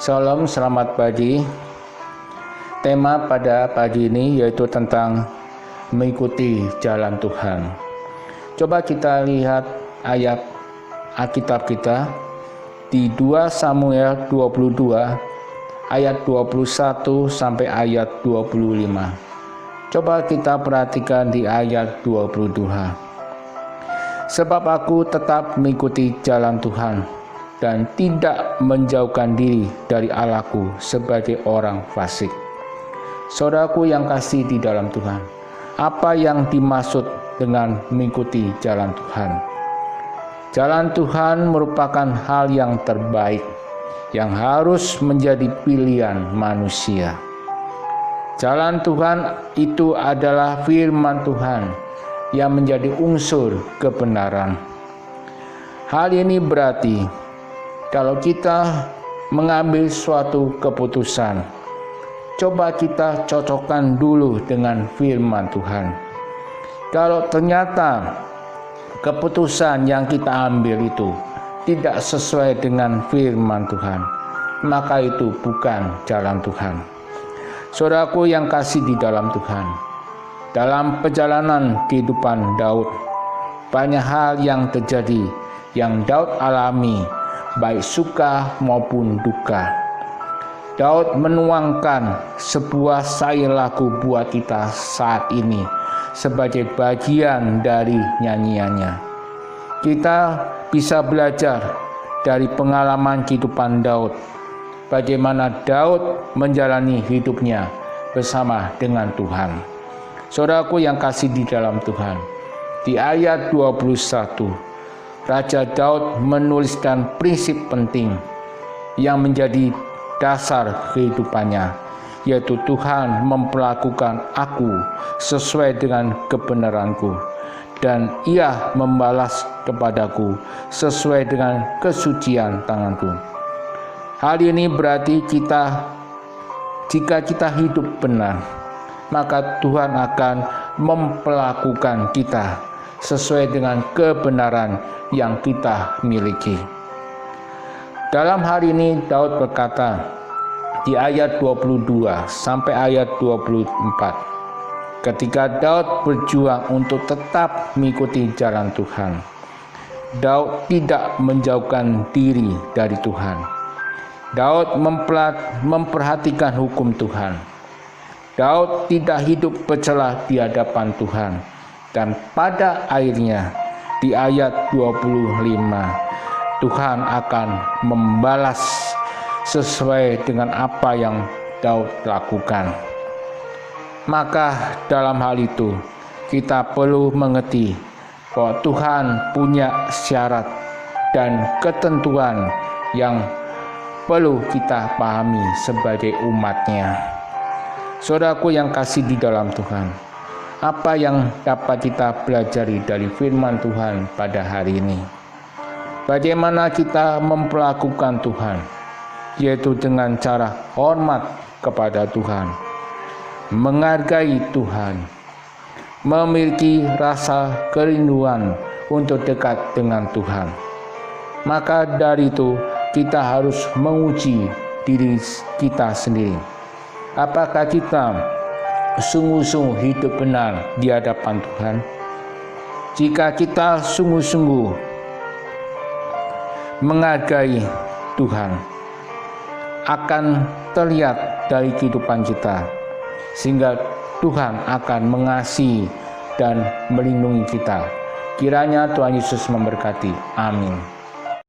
Salam, selamat pagi. Tema pada pagi ini yaitu tentang mengikuti jalan Tuhan. Coba kita lihat ayat Alkitab kita di 2 Samuel 22 ayat 21 sampai ayat 25. Coba kita perhatikan di ayat 22. Sebab aku tetap mengikuti jalan Tuhan dan tidak menjauhkan diri dari Allahku sebagai orang fasik. Saudaraku yang kasih di dalam Tuhan, apa yang dimaksud dengan mengikuti jalan Tuhan? Jalan Tuhan merupakan hal yang terbaik yang harus menjadi pilihan manusia. Jalan Tuhan itu adalah firman Tuhan yang menjadi unsur kebenaran. Hal ini berarti kalau kita mengambil suatu keputusan, coba kita cocokkan dulu dengan firman Tuhan. Kalau ternyata keputusan yang kita ambil itu tidak sesuai dengan firman Tuhan, maka itu bukan jalan Tuhan. Saudaraku yang kasih di dalam Tuhan, dalam perjalanan kehidupan Daud, banyak hal yang terjadi yang Daud alami, baik suka maupun duka. Daud menuangkan sebuah syair lagu buat kita saat ini sebagai bagian dari nyanyiannya. Kita bisa belajar dari pengalaman kehidupan Daud, bagaimana Daud menjalani hidupnya bersama dengan Tuhan. Saudaraku yang kasih di dalam Tuhan, di ayat 21 Raja Daud menuliskan prinsip penting yang menjadi dasar kehidupannya, yaitu Tuhan memperlakukan aku sesuai dengan kebenaranku, dan Ia membalas kepadaku sesuai dengan kesucian tanganku. Hal ini berarti jika kita hidup benar, maka Tuhan akan memperlakukan kita sesuai dengan kebenaran yang kita miliki. Dalam hal ini Daud berkata di ayat 22 sampai ayat 24, ketika Daud berjuang untuk tetap mengikuti jalan Tuhan, Daud tidak menjauhkan diri dari Tuhan. Daud memperhatikan hukum Tuhan. Daud tidak hidup bercelah di hadapan Tuhan. Dan pada akhirnya di ayat 25 Tuhan akan membalas sesuai dengan apa yang Daud lakukan. Maka dalam hal itu kita perlu mengerti bahwa Tuhan punya syarat dan ketentuan yang perlu kita pahami sebagai umatnya. Saudaraku yang kasih di dalam Tuhan, apa yang dapat kita pelajari dari firman Tuhan pada hari ini? Bagaimana kita memperlakukan Tuhan, yaitu dengan cara hormat kepada Tuhan, menghargai Tuhan, memiliki rasa kerinduan untuk dekat dengan Tuhan. Maka dari itu kita harus menguji diri kita sendiri. Apakah kita sungguh-sungguh hidup benar di hadapan Tuhan? Jika kita sungguh-sungguh menghargai Tuhan, akan terlihat dari kehidupan kita, sehingga Tuhan akan mengasihi dan melindungi kita. Kiranya Tuhan Yesus memberkati. Amin.